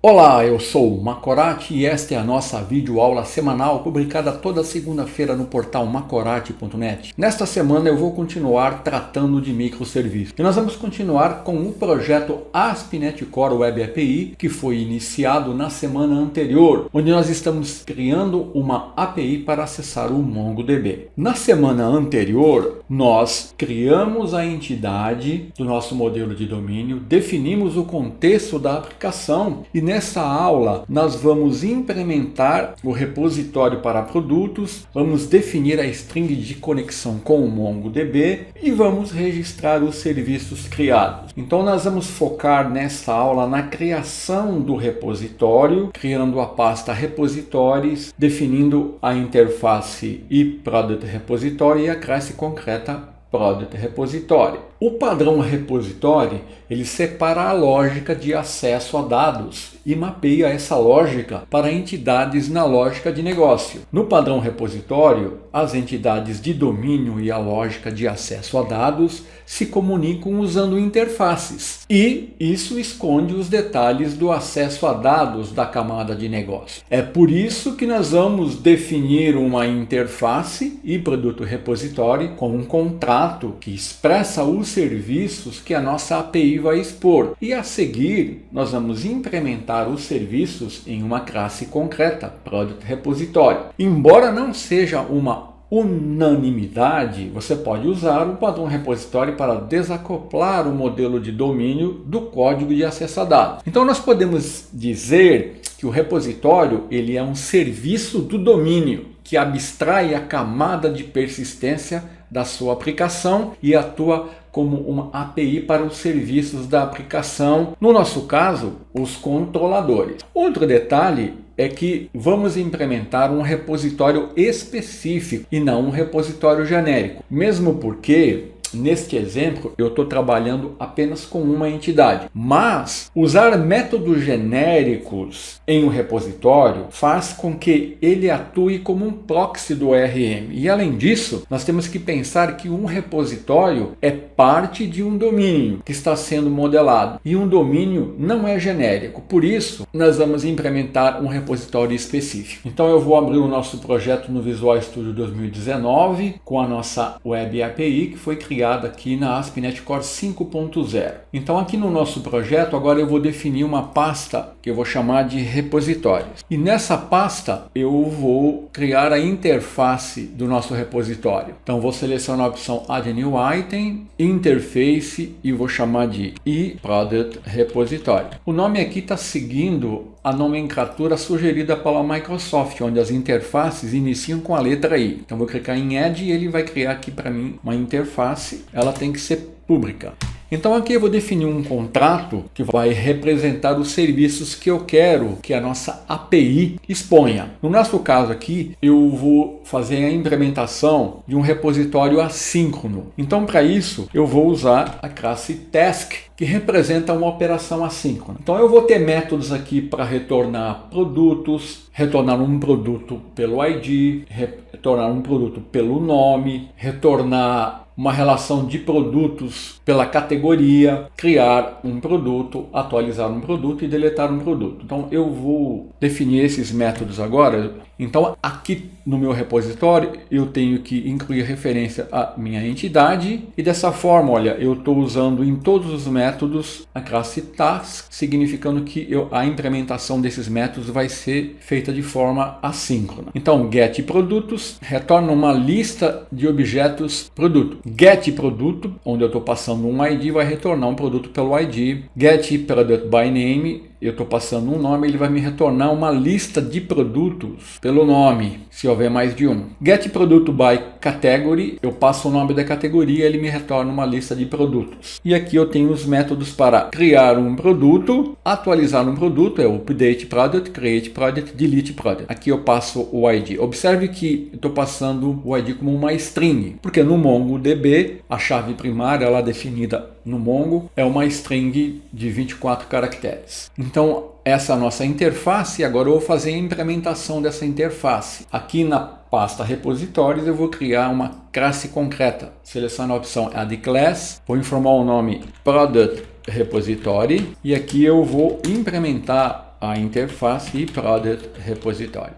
Olá, eu sou o Macorati e esta é a nossa videoaula semanal publicada toda segunda-feira no portal macorati.net. Nesta semana eu vou continuar tratando de microserviços. E nós vamos continuar com o projeto ASP.NET Core Web API, que foi iniciado na semana anterior, onde nós estamos criando uma API para acessar o MongoDB. Na semana anterior, nós criamos a entidade do nosso modelo de domínio, definimos o contexto da aplicação e nessa aula nós vamos implementar o repositório para produtos, vamos definir a string de conexão com o MongoDB e vamos registrar os serviços criados. Então nós vamos focar nessa aula na criação do repositório, criando a pasta repositórios, definindo a interface e product repository e a classe concreta product repository. O padrão repository, ele separa a lógica de acesso a dados e mapeia essa lógica para entidades na lógica de negócio. No padrão repositório, as entidades de domínio e a lógica de acesso a dados se comunicam usando interfaces. E isso esconde os detalhes do acesso a dados da camada de negócio. É por isso que nós vamos definir uma interface e produto repository com um contrato que expressa os serviços que a nossa API vai expor. E a seguir, nós vamos implementar os serviços em uma classe concreta, Product Repository. Embora não seja uma unanimidade, você pode usar o padrão repositório para desacoplar o modelo de domínio do código de acesso a dados. Então nós podemos dizer que o repositório ele é um serviço do domínio que abstrai a camada de persistência da sua aplicação e atua como uma API para os serviços da aplicação, no nosso caso, os controladores. Outro detalhe é que vamos implementar um repositório específico e não um repositório genérico, mesmo porque neste exemplo, eu estou trabalhando apenas com uma entidade. Mas usar métodos genéricos em um repositório faz com que ele atue como um proxy do ORM. E além disso, nós temos que pensar que um repositório é parte de um domínio que está sendo modelado. E um domínio não é genérico. Por isso, nós vamos implementar um repositório específico. Então eu vou abrir o nosso projeto no Visual Studio 2019 com a nossa Web API que foi criada aqui na ASP.NET Core 5.0. Então aqui no nosso projeto agora eu vou definir uma pasta que eu vou chamar de repositórios. E nessa pasta eu vou criar a interface do nosso repositório. Então vou selecionar a opção Add New Item, Interface e vou chamar de eProduct Repository. O nome aqui está seguindo a nomenclatura sugerida pela Microsoft, onde as interfaces iniciam com a letra I. Então vou clicar em Add e ele vai criar aqui para mim uma interface. Ela tem que ser pública. Então aqui eu vou definir um contrato que vai representar os serviços que eu quero que a nossa API exponha. No nosso caso aqui, eu vou fazer a implementação de um repositório assíncrono. Então para isso, eu vou usar a classe Task, que representa uma operação assíncrona. Então eu vou ter métodos aqui para retornar produtos, retornar um produto pelo ID, retornar um produto pelo nome, retornar uma relação de produtos pela categoria, criar um produto, atualizar um produto e deletar um produto. Então eu vou definir esses métodos agora. Então aqui no meu repositório eu tenho que incluir referência à minha entidade e dessa forma, olha, eu estou usando em todos os métodos a classe task, significando que a implementação desses métodos vai ser feita de forma assíncrona. Então get produtos retorna uma lista de objetos produto. Get produto, onde eu estou passando um ID, vai retornar um produto pelo ID. Get product by name, eu estou passando um nome, ele vai me retornar uma lista de produtos pelo nome, se houver mais de um. Get produto by category, eu passo o nome da categoria, ele me retorna uma lista de produtos. E aqui eu tenho os métodos para criar um produto, atualizar um produto, é o update product, create product, delete product. Aqui eu passo o ID. Observe que eu estou passando o ID como uma string, porque no MongoDB, a chave primária, ela definida no Mongo, é uma string de 24 caracteres. Então, essa é a nossa interface. Agora eu vou fazer a implementação dessa interface. Aqui na pasta repositórios eu vou criar uma classe concreta. Seleciono a opção Add Class, vou informar o nome Product Repository e aqui eu vou implementar a interface e product repositório.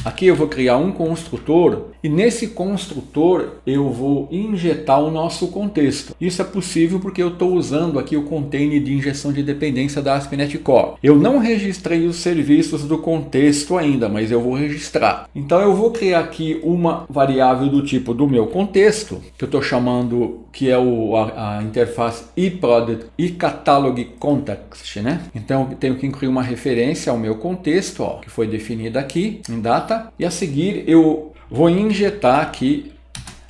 Aqui eu vou criar um construtor e nesse construtor eu vou injetar o nosso contexto. Isso é possível porque eu estou usando aqui o container de injeção de dependência da ASP.NET Core. Eu não registrei os serviços do contexto ainda, mas eu vou registrar. Então eu vou criar aqui uma variável do tipo do meu contexto, que eu estou chamando que é a interface eProduct eCatalog Context, né? Então eu tenho que incluir uma referência ao meu contexto, ó, que foi definida aqui em data. E a seguir eu vou injetar aqui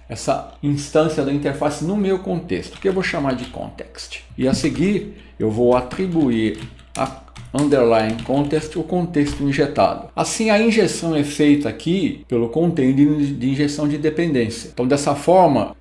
essa instância da interface no meu contexto, que eu vou chamar de context. E a seguir eu vou atribuir a underline context o contexto injetado. Assim a injeção é feita aqui pelo container de injeção de dependência. Então dessa forma,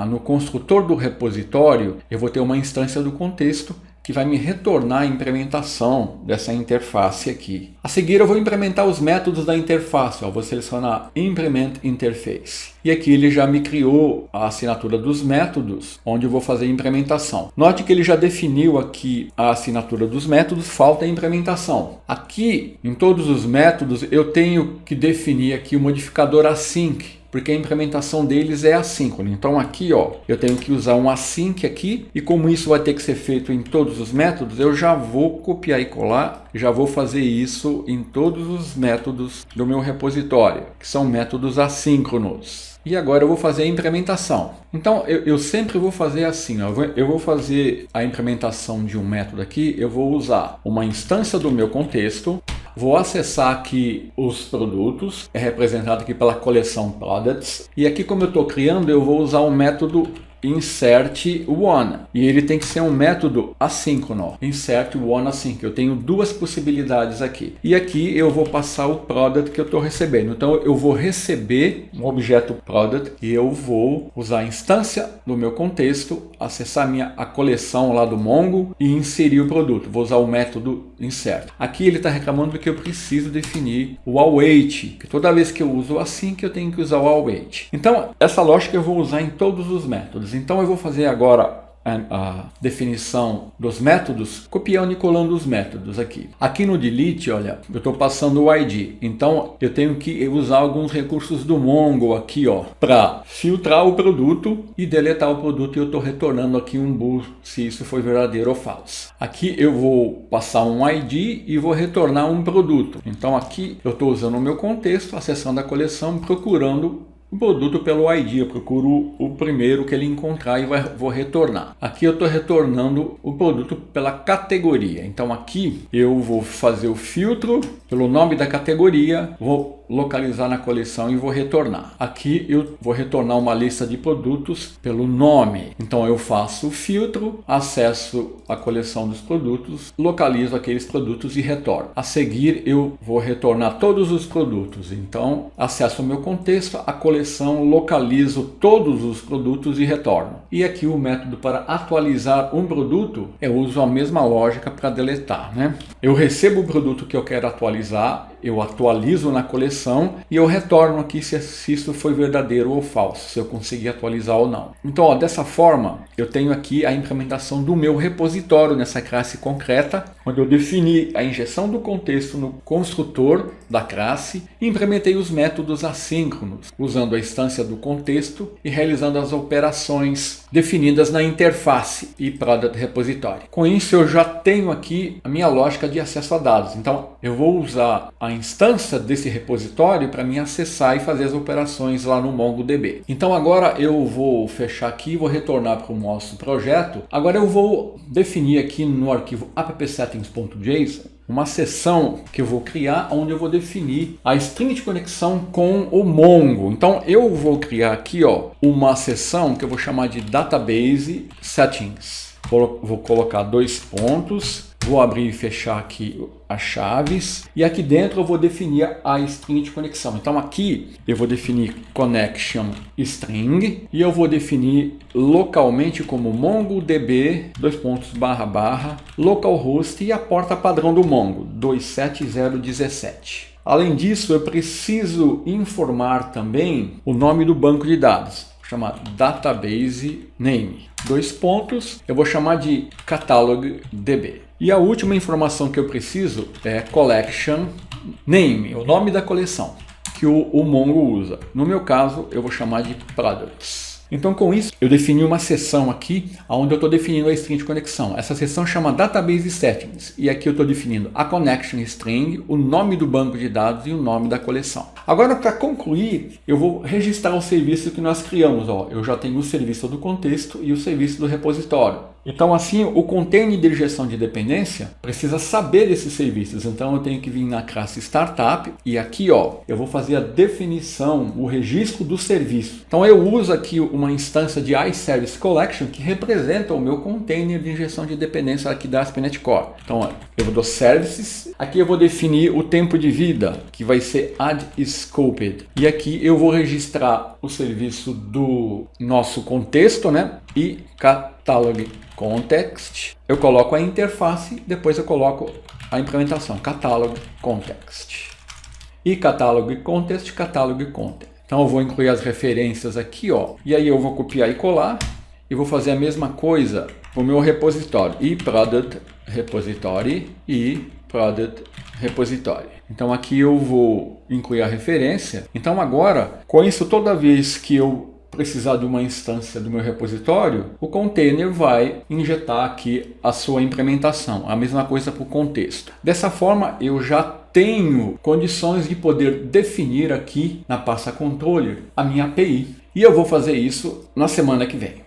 no construtor do repositório, eu vou ter uma instância do contexto que vai me retornar a implementação dessa interface aqui. A seguir eu vou implementar os métodos da interface. Eu vou selecionar Implement Interface. E aqui ele já me criou a assinatura dos métodos, onde eu vou fazer a implementação. Note que ele já definiu aqui a assinatura dos métodos, falta a implementação. Aqui, em todos os métodos, eu tenho que definir aqui o modificador async, porque a implementação deles é assíncrona. Então aqui, ó, eu tenho que usar um async aqui, e como isso vai ter que ser feito em todos os métodos, eu já vou copiar e colar, já vou fazer isso em todos os métodos do meu repositório, que são métodos assíncronos. E agora eu vou fazer a implementação. Então eu sempre vou fazer assim, ó, eu vou fazer a implementação de um método aqui, eu vou usar uma instância do meu contexto, vou acessar aqui os produtos, é representado aqui pela coleção products, e aqui como eu estou criando, eu vou usar o método insert one, e ele tem que ser um método assíncrono, insert one async. Eu tenho duas possibilidades aqui, e aqui eu vou passar o product que eu estou recebendo. Então eu vou receber um objeto product e eu vou usar a instância do meu contexto, acessar a coleção lá do Mongo e inserir o produto. Vou usar o método insert. Aqui ele está reclamando que eu preciso definir o await, que toda vez que eu uso async eu tenho que usar o await. Então essa lógica eu vou usar em todos os métodos. Então eu vou fazer agora a definição dos métodos, copiando e colando os métodos aqui. Aqui no delete, olha, eu estou passando o ID. Então eu tenho que usar alguns recursos do Mongo aqui, ó, para filtrar o produto e deletar o produto. E eu estou retornando aqui um bool se isso foi verdadeiro ou falso. Aqui eu vou passar um ID e vou retornar um produto. Então aqui eu estou usando o meu contexto, acessando a coleção, procurando o produto pelo ID, eu procuro o primeiro que ele encontrar e vou retornar. Aqui eu estou retornando o produto pela categoria. Então aqui eu vou fazer o filtro pelo nome da categoria, vou localizar na coleção e vou retornar. Aqui eu vou retornar uma lista de produtos pelo nome. Então eu faço o filtro, acesso a coleção dos produtos, localizo aqueles produtos e retorno. A seguir eu vou retornar todos os produtos. Então acesso o meu contexto, a coleção, localizo todos os produtos e retorno. E aqui o método para atualizar um produto, eu uso a mesma lógica para deletar, né? Eu recebo o produto que eu quero atualizar, eu atualizo na coleção e eu retorno aqui se isso foi verdadeiro ou falso, se eu conseguir atualizar ou não. Então, ó, dessa forma, eu tenho aqui a implementação do meu repositório nessa classe concreta, onde eu defini a injeção do contexto no construtor da classe e implementei os métodos assíncronos, usando a instância do contexto e realizando as operações definidas na interface e product repositório. Com isso, eu já tenho aqui a minha lógica de acesso a dados. Então, eu vou usar a instância desse repositório para me acessar e fazer as operações lá no MongoDB. Então agora eu vou fechar aqui e vou retornar para o nosso projeto. Agora eu vou definir aqui no arquivo appsettings.json uma seção que eu vou criar, onde eu vou definir a string de conexão com o Mongo. Então eu vou criar aqui, ó, uma seção que eu vou chamar de Database Settings. Vou colocar dois pontos, vou abrir e fechar aqui as chaves e aqui dentro eu vou definir a string de conexão. Então aqui eu vou definir connection string e eu vou definir localmente como MongoDB localhost e a porta padrão do Mongo 27017. Além disso, eu preciso informar também o nome do banco de dados, chamar database name. Dois pontos, eu vou chamar de catalogDB. E a última informação que eu preciso é collection name, o nome da coleção que o Mongo usa. No meu caso, eu vou chamar de products. Então, com isso, eu defini uma seção aqui onde eu estou definindo a string de conexão. Essa seção chama Database Settings. E aqui eu estou definindo a connection string, o nome do banco de dados e o nome da coleção. Agora, para concluir, eu vou registrar o serviço que nós criamos. Ó, eu já tenho o serviço do contexto e o serviço do repositório. Então, assim, o container de injeção de dependência precisa saber desses serviços. Então, eu tenho que vir na classe Startup e aqui, ó, eu vou fazer a definição, o registro do serviço. Então, eu uso aqui uma instância de iService Collection que representa o meu container de injeção de dependência aqui da ASP.NET Core. Então, ó, eu dou Services. Aqui eu vou definir o tempo de vida, que vai ser AddScoped. E aqui eu vou registrar o serviço do nosso contexto, né? E Catalog Context. Eu coloco a interface, depois eu coloco a implementação, Catalog Context. E Catalog Context, Catalog Context. Então eu vou incluir as referências aqui, ó. E aí eu vou copiar e colar. E vou fazer a mesma coisa para o meu repositório. E Product Repository e Product Repository. Então aqui eu vou incluir a referência. Então agora, com isso, toda vez que eu precisar de uma instância do meu repositório, o container vai injetar aqui a sua implementação. A mesma coisa para o contexto. Dessa forma, eu já tenho condições de poder definir aqui na pasta controller a minha API. E eu vou fazer isso na semana que vem.